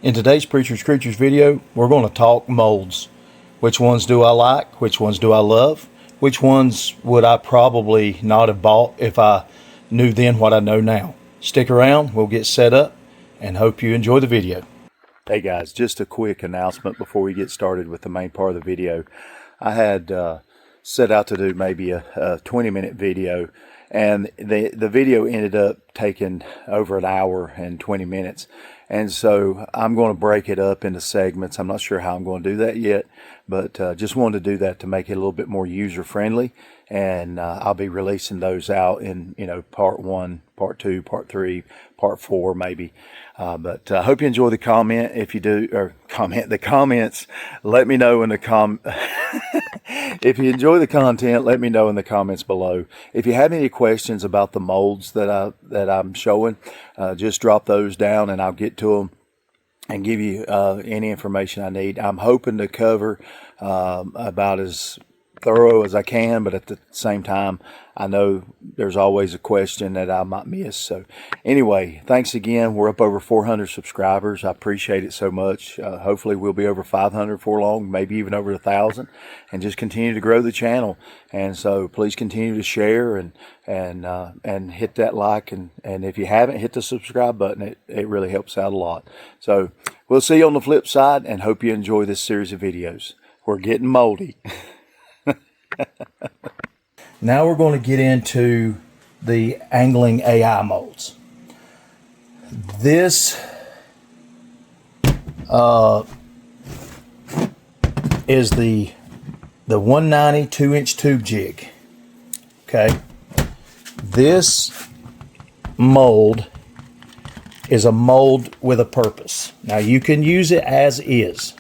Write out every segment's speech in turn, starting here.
In today's Preachers Creatures video, we're going to talk molds. Which ones do I like? Which ones do I love? Which ones would I probably not have bought if I knew then what I know now? Stick around, we'll get set up, and hope you enjoy the video. Hey guys, just a quick announcement before we get started with the main part of the video. I had set out to do maybe a 20-minute video, and the video ended up taking over an hour and 20 minutes. And so I'm going to break it up into segments. I'm not sure how I'm going to do that yet, but just wanted to do that to make it a little bit more user friendly. And I'll be releasing those out in, part 1, part 2, part 3, part 4 maybe. But I hope you enjoy the comment. If you do, or the comments, let me know in the if you enjoy the content, let me know in the comments below. If you have any questions about the molds that I'm showing, just drop those down and I'll get to them and give you any information I need. I'm hoping to cover about as thorough as I can, but at the same time, I know there's always a question that I might miss. So anyway, thanks again. We're up over 400 subscribers. I appreciate it so much. Hopefully we'll be over 500 for long, maybe even over 1,000, and just continue to grow the channel. And so please continue to share and hit that like, and if you haven't, hit the subscribe button. It really helps out a lot. So we'll see you on the flip side, and hope you enjoy this series of videos. We're getting moldy. Now we're going to get into the angling AI molds. This is the 190 2-inch tube jig. Okay, this mold is a mold with a purpose. Now you can use it as is.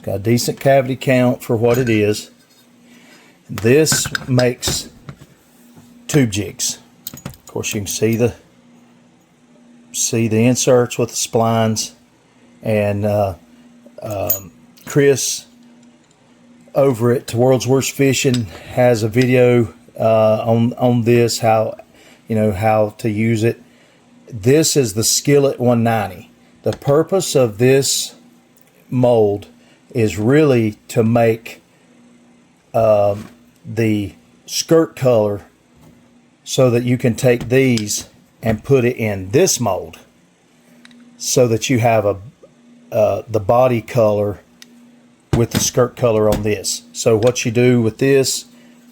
Got a decent cavity count for what it is. This makes tube jigs. Of course, you can see the inserts with the splines. And Chris over at World's Worst Fishing has a video on this, how to use it. This is the Skillet 190. The purpose of this mold is really to make the skirt color so that you can take these and put it in this mold so that you have the body color with the skirt color on this. So what you do with this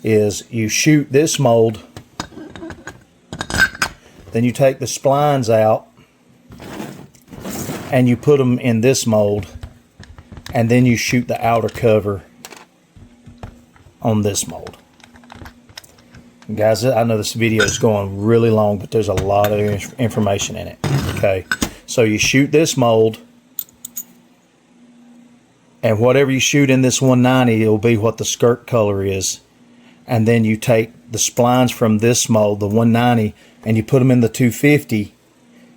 is you shoot this mold, then you take the splines out and you put them in this mold, and then you shoot the outer cover on this mold. And guys, I know this video is going really long, but there's a lot of information in it. Okay, so you shoot this mold, and whatever you shoot in this 190, it'll be what the skirt color is. And then you take the splines from this mold, the 190, and you put them in the 250,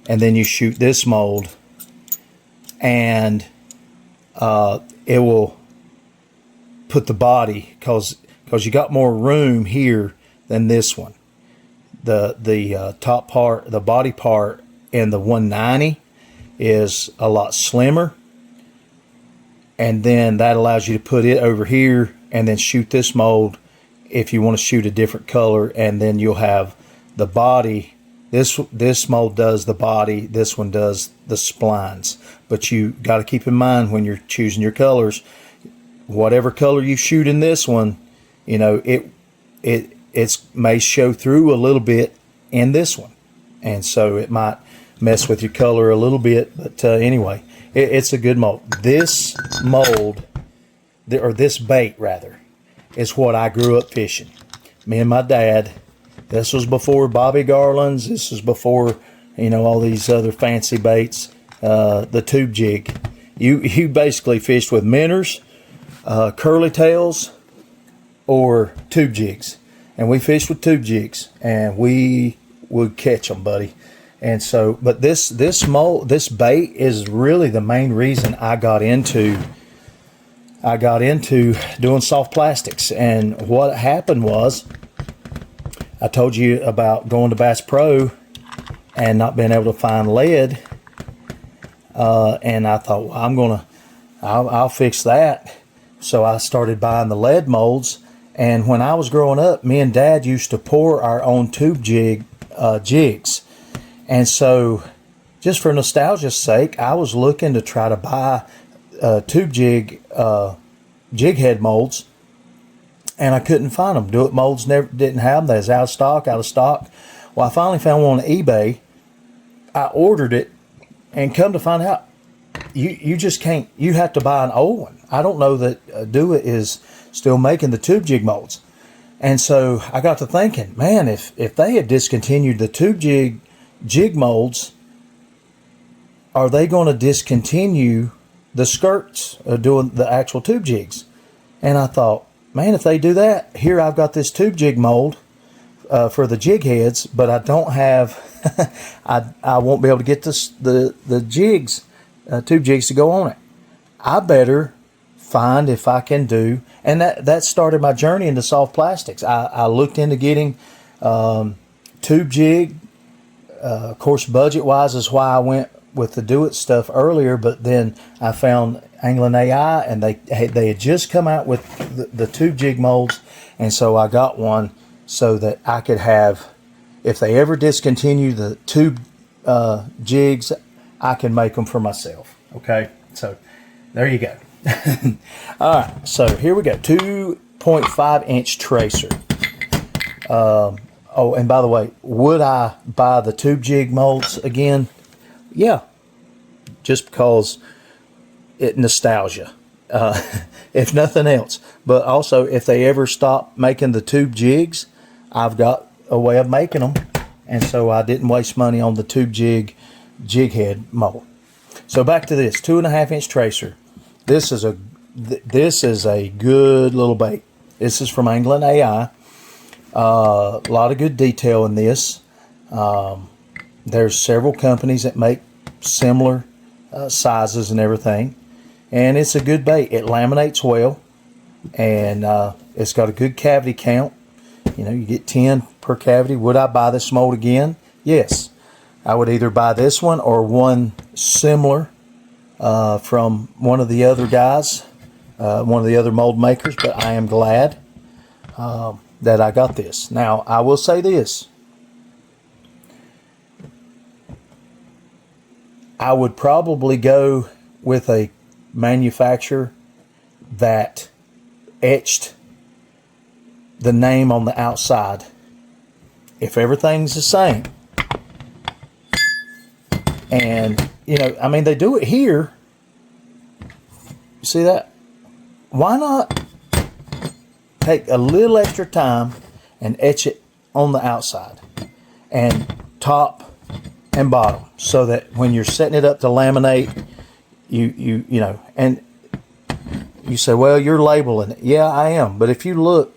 and then you shoot this mold, and it will put the body, because you got more room here than this one. The top part, the body part in the 190 is a lot slimmer, and then that allows you to put it over here and then shoot this mold if you want to shoot a different color, and then you'll have the body. This mold does the body, this one does the splines. But you got to keep in mind when you're choosing your colors, whatever color you shoot in this one, it may show through a little bit in this one, and so it might mess with your color a little bit. But anyway, it's a good mold. This mold, or this bait rather, is what I grew up fishing. Me and my dad. This was before Bobby Garland's. This was before, all these other fancy baits. The tube jig. You basically fished with minnows, curly tails, or tube jigs. And we fished with tube jigs, and we would catch them, buddy. And so, but this bait is really the main reason I got into doing soft plastics. And what happened was, I told you about going to Bass Pro and not being able to find lead And I thought, well, I'll fix that. So I started buying the lead molds. And when I was growing up, me and Dad used to pour our own tube jigs. And so, just for nostalgia's sake, I was looking to try to buy tube jig head molds, and I couldn't find them. Do It Molds didn't have them. They was out of stock. Well, I finally found one on eBay. I ordered it, and come to find out, you just can't. You have to buy an old one. I don't know that Do It is still making the tube jig molds. And so I got to thinking, man, if they had discontinued the tube jig molds, are they going to discontinue the skirts doing the actual tube jigs? And I thought, man, if they do that, here I've got this tube jig mold for the jig heads, but I don't have, I won't be able to get the jigs, tube jigs to go on it. I better find if I can do, and that started my journey into soft plastics. I looked into getting tube jig. Of course, budget-wise is why I went with the Do It stuff earlier, but then I found Anglin AI, and they had just come out with the tube jig molds, and so I got one so that I could have, if they ever discontinue the tube jigs, I can make them for myself. Okay, so there you go. All right, so here we go. 2.5 inch tracer. Oh, and by the way, would I buy the tube jig molds again? Yeah, just because nostalgia, if nothing else. But also, if they ever stop making the tube jigs, I've got a way of making them, and so I didn't waste money on the tube jig head mold. So back to this 2.5 inch tracer. This is a good little bait. This is from Anglin AI. A lot of good detail in this. There's several companies that make similar sizes and everything, and it's a good bait. It laminates well, and it's got a good cavity count. You know, you get 10 per cavity. Would I buy this mold again? Yes. I would either buy this one or one similar from one of the other guys, one of the other mold makers, but I am glad that I got this. Now, I will say this. I would probably go with a manufacturer that etched the name on the outside. If everything's the same, and you know, I mean, they do it here. You see that? Why not take a little extra time and etch it on the outside and top and bottom, so that when you're setting it up to laminate, you know, and you say, well, you're labeling it. Yeah, I am. But if you look,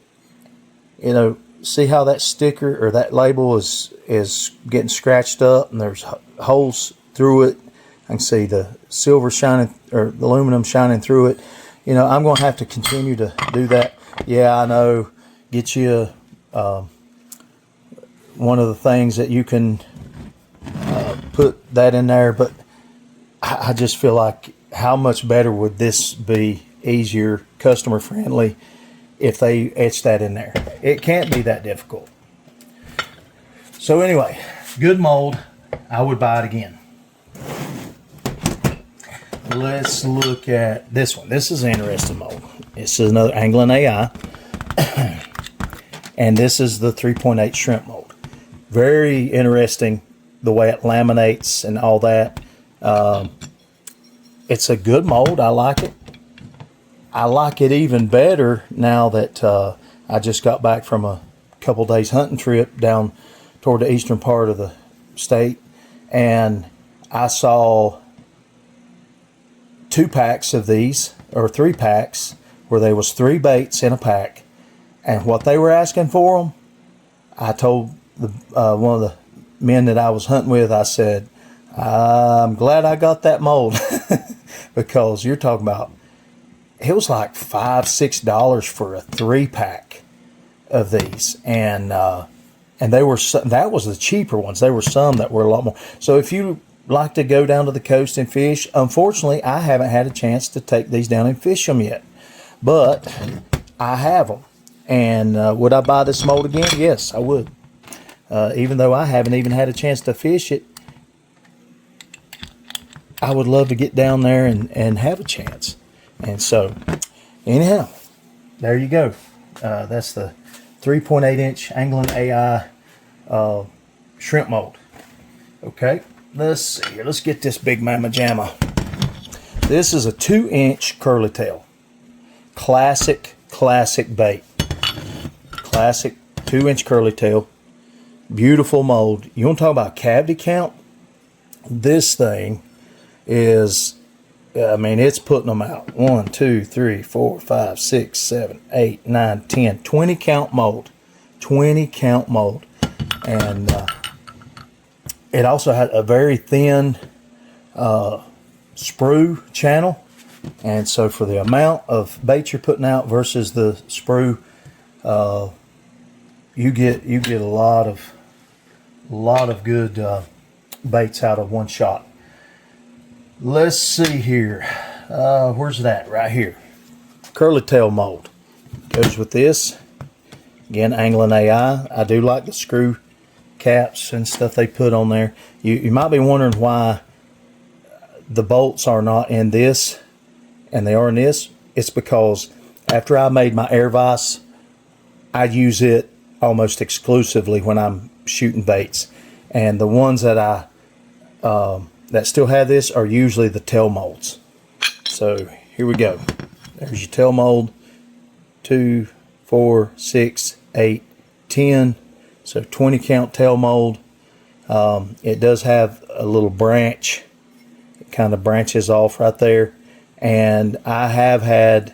you know, see how that sticker or that label is getting scratched up, and there's holes through it. I can see the silver shining, or the aluminum shining through it. You know, I'm going to have to continue to do that. Yeah, I know. Get you one of the things that you can put that in there, but I just feel like, how much better would this be, easier, customer friendly, if they etch that in there? It can't be that difficult. So anyway, good mold. I would buy it again. Let's look at this one. This is an interesting mold. This is another Anglin AI. And this is the 3.8 shrimp mold. Very interesting, the way it laminates and all that. It's a good mold. I like it. I like it even better now that I just got back from a couple days hunting trip down toward the eastern part of the state, and I saw 2 packs of these, or 3 packs, where there was 3 baits in a pack, and what they were asking for them, I told one of the men that I was hunting with, I said, I'm glad I got that mold, because you're talking about, it was like $5-6 for a 3-pack of these, and they were, that was the cheaper ones. There were some that were a lot more. So if you like to go down to the coast and fish. Unfortunately, I haven't had a chance to take these down and fish them yet, but I have them. And would I buy this mold again? Yes, I would. Even though I haven't even had a chance to fish it, I would love to get down there and have a chance. And so, anyhow, there you go. That's the 3.8 inch Anglin AI shrimp mold. Okay, let's see here. Let's get this big mama jamma. This is a 2-inch curly tail. Classic bait. Classic 2-inch curly tail. Beautiful mold. You want to talk about cavity count? This thing is, I mean, it's putting them out. 1, 2, 3, 4, 5, 6, 7, 8, 9, 10, 20 count mold. 20 count mold. And it also had a very thin sprue channel. And so for the amount of bait you're putting out versus the sprue, you get a lot of good baits out of one shot. Let's see here. Where's that? Right here. Curly tail mold goes with this. Again, Anglin AI. I do like the screw caps and stuff they put on there. You might be wondering why the bolts are not in this and they are in this. It's because after I made my air vise, I use it almost exclusively when I'm shooting baits. And the ones that that still have this are usually the tail molds. So here we go. There's your tail mold. 2, 4, 6, 8, 10. So 20 count tail mold. It does have a little branch. It kind of branches off right there. And I have had,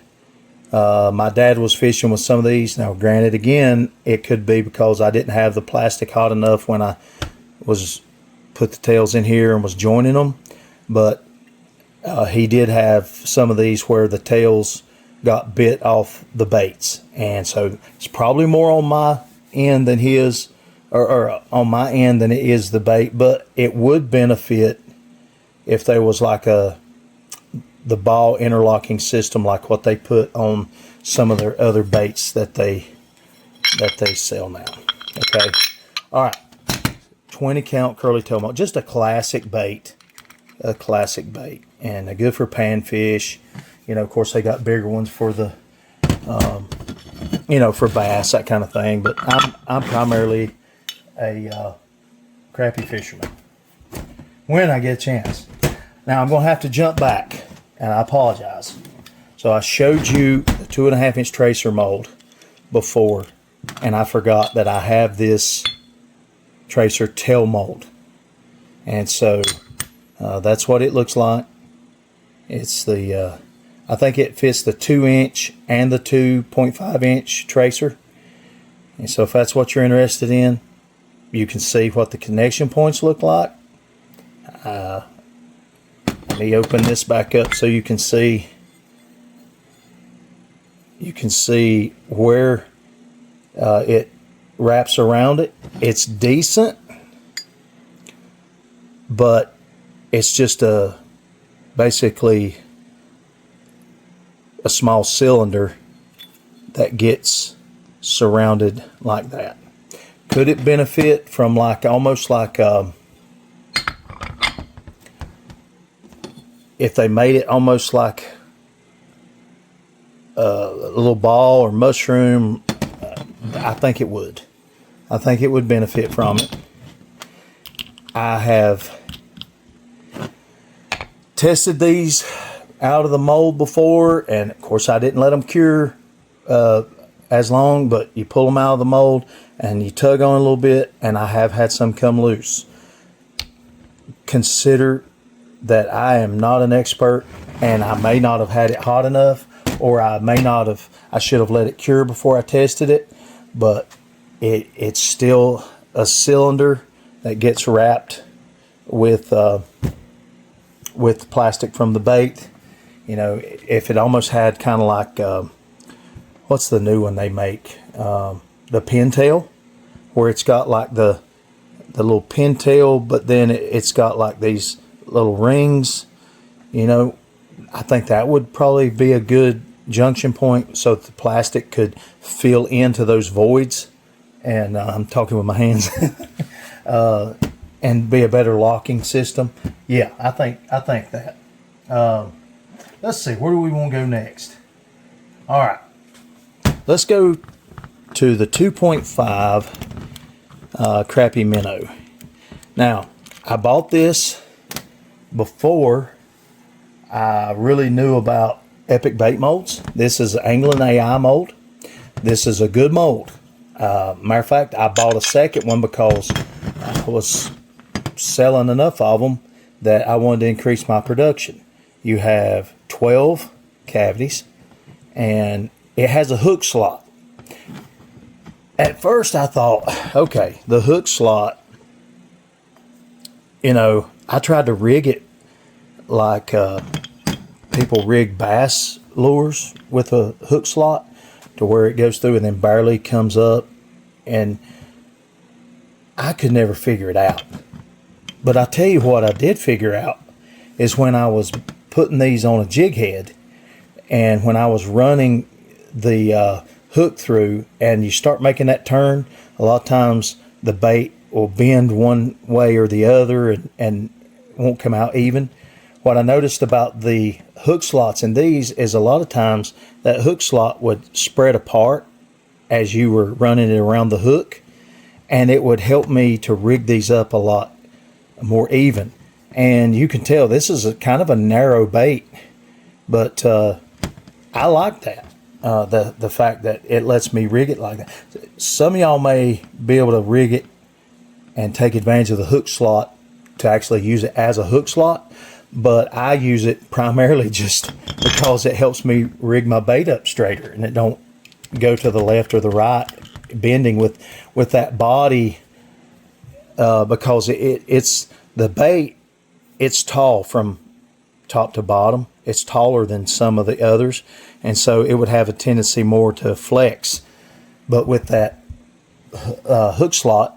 my dad was fishing with some of these. Now granted, again, it could be because I didn't have the plastic hot enough when I was put the tails in here and was joining them. But he did have some of these where the tails got bit off the baits. And so it's probably more on my end than his, or on my end than it is the bait. But it would benefit if there was like the ball interlocking system like what they put on some of their other baits that they sell now. Okay, all right. 20 count curly tail mold, just a classic bait, and good for panfish. You know, of course they got bigger ones for the, you know, for bass, that kind of thing. But I'm primarily a crappie fisherman when I get a chance. Now I'm gonna have to jump back, and I apologize. So I showed you the 2.5 inch tracer mold before, and I forgot that I have this tracer tail mold. And so that's what it looks like. It's the I think it fits the 2-inch and the 2.5 inch tracer. And so if that's what you're interested in, you can see what the connection points look like. Let me open this back up so you can see where it wraps around it. It's decent, but it's just basically a small cylinder that gets surrounded like that. Could it benefit from like almost like if they made it almost like a little ball or mushroom? I think it would. I think it would benefit from it. I have tested these out of the mold before, and of course I didn't let them cure as long, but you pull them out of the mold and you tug on a little bit, and I have had some come loose. Consider that I am not an expert, and I may not have had it hot enough, or I should have let it cure before I tested it, but it's still a cylinder that gets wrapped with plastic from the bait. You know, if it almost had kind of like what's the new one they make, the pintail, where it's got like the little pintail, but then it's got like these little rings, you know, I think that would probably be a good junction point so that the plastic could fill into those voids. And I'm talking with my hands. And be a better locking system. Yeah, I think that. Let's see, where do we want to go next? All right, let's go to the 2.5 Crappie minnow. Now, I bought this before I really knew about Epic bait molds. This is Anglin AI mold. This is a good mold. Matter of fact, I bought a second one because I was selling enough of them that I wanted to increase my production. You have 12 cavities and it has a hook slot. At first I thought, okay, the hook slot, you know, I tried to rig it like people rig bass lures with a hook slot to where it goes through and then barely comes up, and I could never figure it out. But I tell you what I did figure out is when I was putting these on a jig head and when I was running the hook through and you start making that turn, a lot of times the bait will bend one way or the other and won't come out even. What I noticed about the hook slots in these is a lot of times that hook slot would spread apart as you were running it around the hook, and it would help me to rig these up a lot more even. And you can tell this is a kind of a narrow bait, but I like that. The fact that it lets me rig it like that. Some of y'all may be able to rig it and take advantage of the hook slot to actually use it as a hook slot, but I use it primarily just because it helps me rig my bait up straighter and it don't go to the left or the right, bending with that body, because it's the bait. It's tall from top to bottom. It's taller than some of the others, and so it would have a tendency more to flex. But with that hook slot,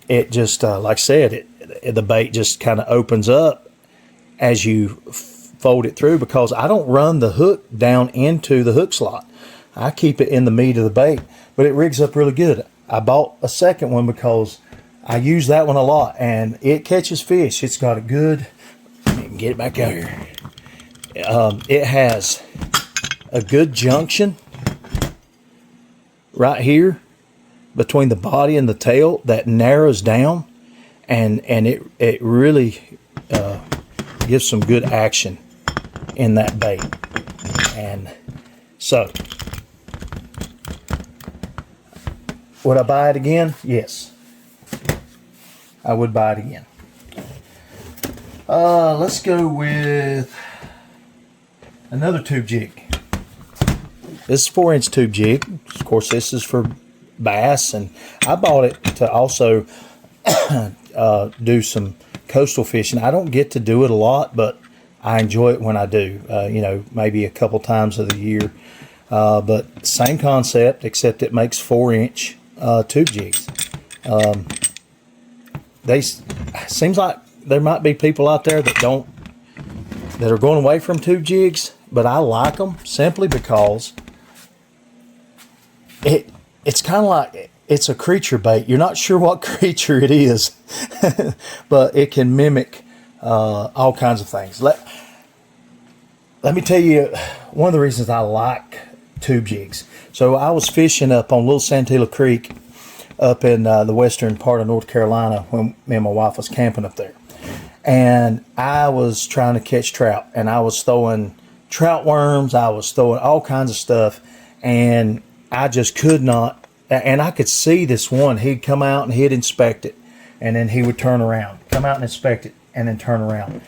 it just like I said, the bait just kind of opens up as you fold it through, because I don't run the hook down into the hook slot. I keep it in the meat of the bait, but it rigs up really good. I bought a second one because I use that one a lot and it catches fish. It's got a good, get it back out here. It has a good junction right here between the body and the tail that narrows down, and it really gives some good action in that bait. And so, would I buy it again? Yes, I would buy it again. Let's go with another tube jig. This is 4-inch tube jig. Of course, this is for bass, and I bought it to also do some coastal fishing. I don't get to do it a lot, but I enjoy it when I do. You know, maybe a couple times of the year. But same concept, except it makes 4-inch tube jigs. Seems like there might be people out there that are going away from tube jigs, but I like them simply because it's kind of like it's a creature bait. You're not sure what creature it is, but it can mimic all kinds of things. Let me tell you one of the reasons I like tube jigs. So I was fishing up on Little Santilla Creek up in the western part of North Carolina when me and my wife was camping up there. And I was trying to catch trout, and I was throwing trout worms. I was throwing all kinds of stuff, and I just could not. And I could see this one. He'd come out and he'd inspect it, and then he would turn around, come out and inspect it, and then turn around.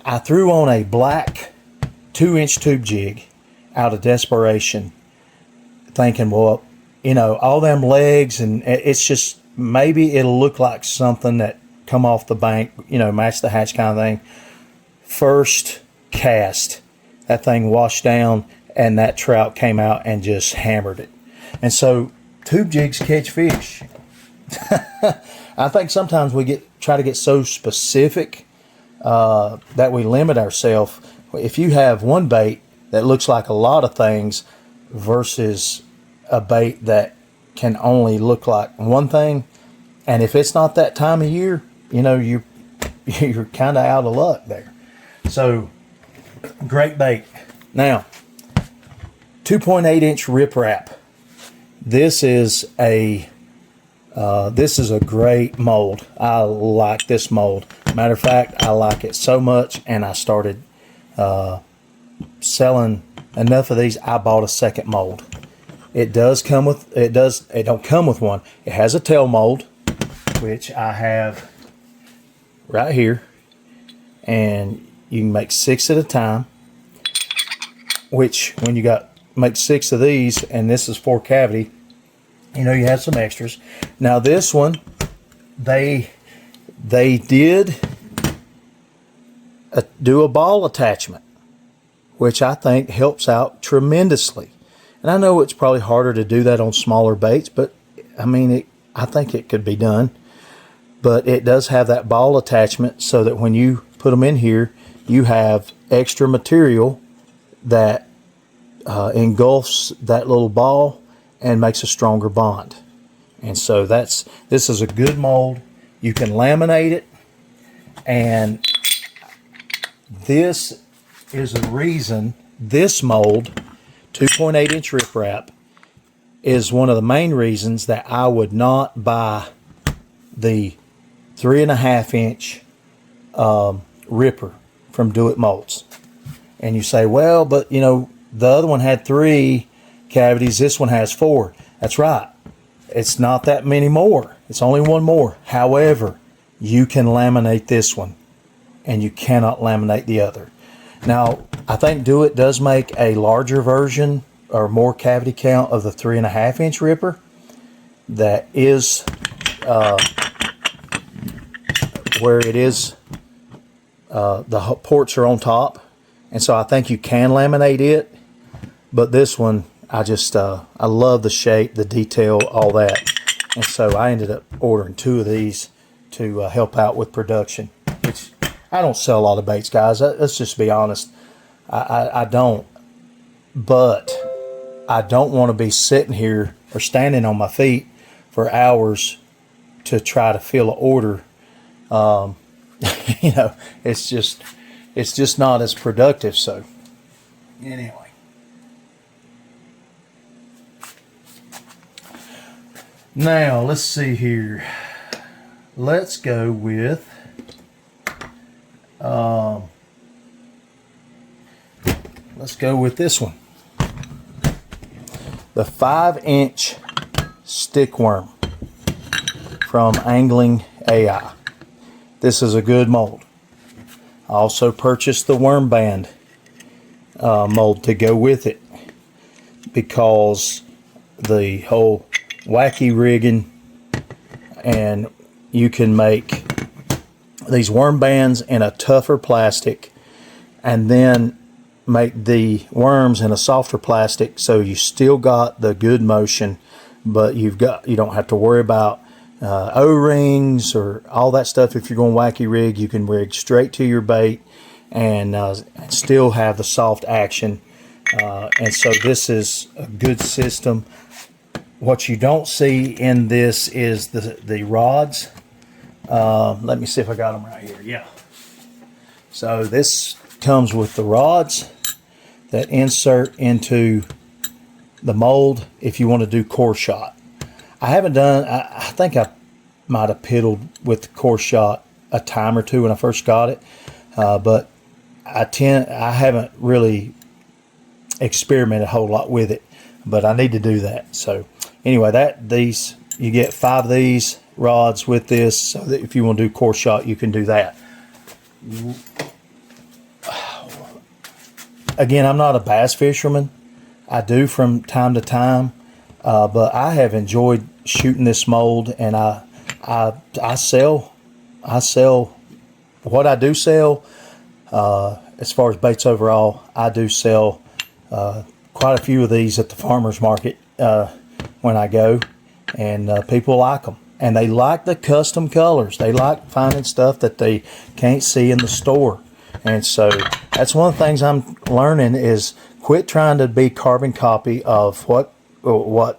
I threw on a black 2-inch tube jig out of desperation, thinking, well, you know, all them legs, and it's just, maybe it'll look like something that come off the bank, you know, match the hatch kind of thing. First cast, that thing washed down, and that trout came out and just hammered it. And so tube jigs catch fish. I think sometimes we try to get so specific that we limit ourselves. If you have one bait that looks like a lot of things versus a bait that can only look like one thing, and if it's not that time of year, you know, you're kind of out of luck there. So great bait. Now, 2.8 inch riprap. This is a great mold. I like this mold. Matter of fact, I like it so much, and I started selling enough of these. I bought a second mold. It does come with, it don't come with one. It has a tail mold, which I have right here, and you can make 6 at a time, which when you make 6 of these, and this is 4 cavity, you know, you have some extras. Now this one, they did do a ball attachment, which I think helps out tremendously. And I know it's probably harder to do that on smaller baits, but I mean, I think it could be done. But it does have that ball attachment so that when you put them in here, you have extra material that engulfs that little ball and makes a stronger bond. And so this is a good mold. You can laminate it, and this is a reason this mold, 2.8 inch riprap, is one of the main reasons that I would not buy the 3.5 inch ripper from Do It Molds. And you say, well, but you know, the other one had 3 cavities, this one has 4. That's right. It's not that many more. It's only one more. However, you can laminate this one, and you cannot laminate the other. Now, I think Do It does make a larger version or more cavity count of the 3.5 inch ripper that is where it is, the ports are on top, and so I think you can laminate it. But this one, I love the shape, the detail, all that, and so I ended up ordering 2 of these to help out with production. Which I don't sell a lot of baits, guys. Let's just be honest. I don't, but I don't want to be sitting here or standing on my feet for hours to try to fill an order. You know, it's just not as productive. So anyway, now let's see here. Let's go with this one, the 5 inch stick worm from Angling AI. This is a good mold. I also purchased the worm band mold to go with it, because the whole wacky rigging, and you can make these worm bands in a tougher plastic and then make the worms in a softer plastic, so you still got the good motion, but you don't have to worry about O-rings or all that stuff. If you're going wacky rig, you can rig straight to your bait and still have the soft action. And so this is a good system. What you don't see in this is the rods. Let me see if I got them right here. Yeah. So this comes with the rods that insert into the mold if you want to do core shot. I haven't done, I think I might have piddled with the core shot a time or two when I first got it, but I haven't really experimented a whole lot with it, but I need to do that. So anyway, you get 5 of these rods with this, so that if you want to do core shot, you can do that. Again, I'm not a bass fisherman. I do from time to time, but I have enjoyed shooting this mold, and I sell what I do sell. As far as baits overall, I do sell quite a few of these at the farmers market when I go, and people like them. and they like the custom colors. They like finding stuff that they can't see in the store. And so that's one of the things I'm learning is quit trying to be carbon copy of what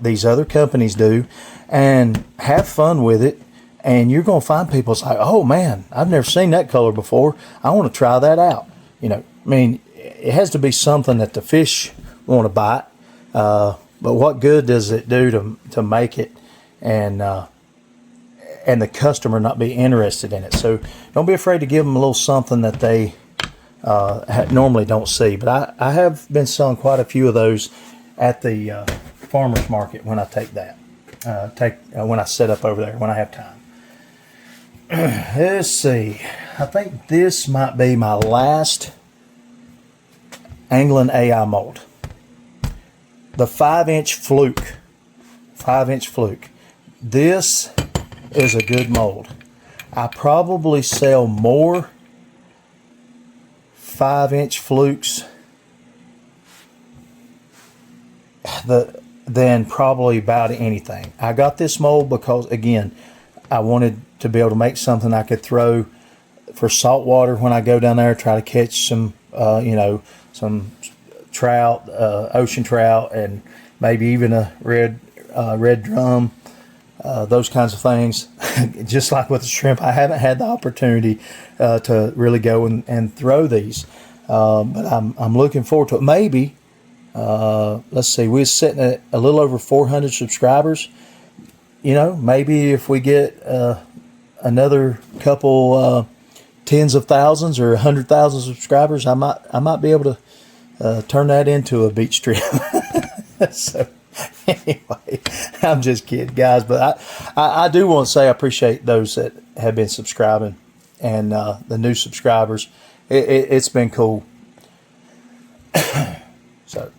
these other companies do, and have fun with it. And you're going to find people say, oh man, I've never seen that color before. I want to try that out. You know, I mean, it has to be something that the fish want to bite. But what good does it do to make it and the customer not be interested in it? So don't be afraid to give them a little something that they normally don't see. But I have been selling quite a few of those at the farmer's market when I when I set up over there, when I have time. Let's see. I think this might be my last angling AI mold. The 5-inch Fluke. 5-inch Fluke. This is a good mold. I probably sell more 5-inch Flukes than probably about anything. I got this mold because, again, I wanted to be able to make something I could throw for saltwater when I go down there, try to catch some, some trout, ocean trout, and maybe even a red drum, those kinds of things. Just like with the shrimp, I haven't had the opportunity to really go and throw these, but I'm looking forward to it. Maybe, let's see, we're sitting at a little over 400 subscribers. You know, maybe if we get another couple tens of thousands or 100,000 subscribers, I might be able to turn that into a beach trip. So anyway, I'm just kidding, guys. But I do want to say I appreciate those that have been subscribing and the new subscribers. It's been cool. So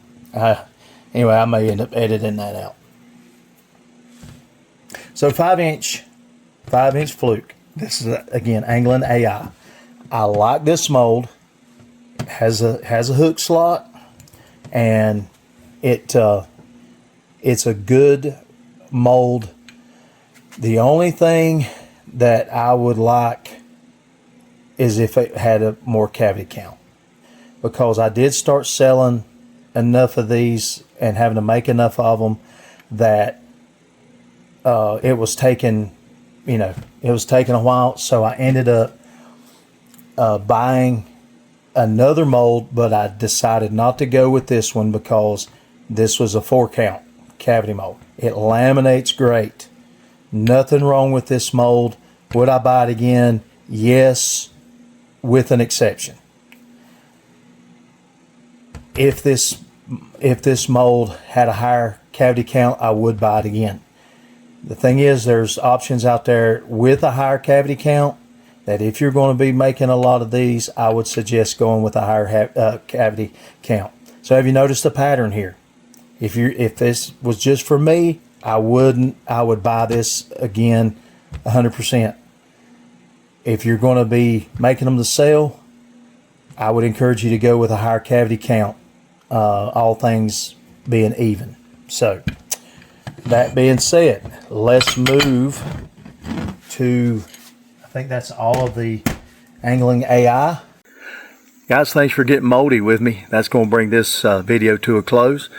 anyway, I may end up editing that out. So 5-inch Fluke. This is again angling AI. I like this mold. It has a hook slot, and it's a good mold. The only thing that I would like is if it had a more cavity count, because I did start selling enough of these and having to make enough of them that it was taking a while. So I ended up buying another mold, but I decided not to go with this one because this was a 4-count cavity mold. It laminates great. Nothing wrong with this mold. Would I buy it again? Yes, with an exception. If this mold had a higher cavity count, I would buy it again. The thing is, there's options out there with a higher cavity count that if you're going to be making a lot of these, I would suggest going with a higher cavity count. So have you noticed the pattern here? If this was just for me, I would buy this again 100%. If you're going to be making them to sell, I would encourage you to go with a higher cavity count, all things being even. So that being said, let's move to, I think that's all of the angling AI. Guys, thanks for getting moldy with me. That's going to bring this video to a close.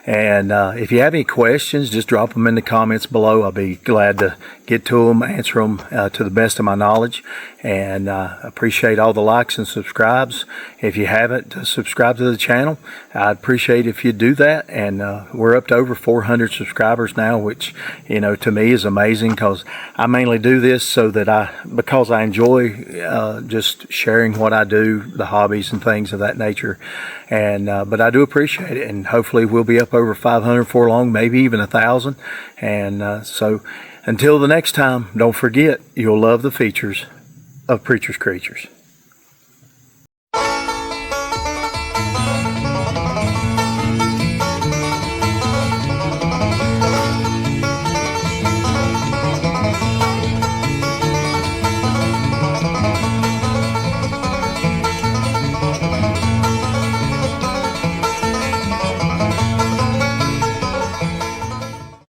And if you have any questions, just drop them in the comments below. I'll be glad to get to them, answer them to the best of my knowledge. And appreciate all the likes and subscribes. If you haven't subscribed to the channel, I'd appreciate if you do that. And we're up to over 400 subscribers now, which, to me is amazing, because I mainly do this because I enjoy just sharing what I do, the hobbies and things of that nature. And but I do appreciate it, and hopefully we'll be up over 500 for long, maybe even 1,000. And so until the next time, don't forget, you'll love the features of Preacher's Creatures.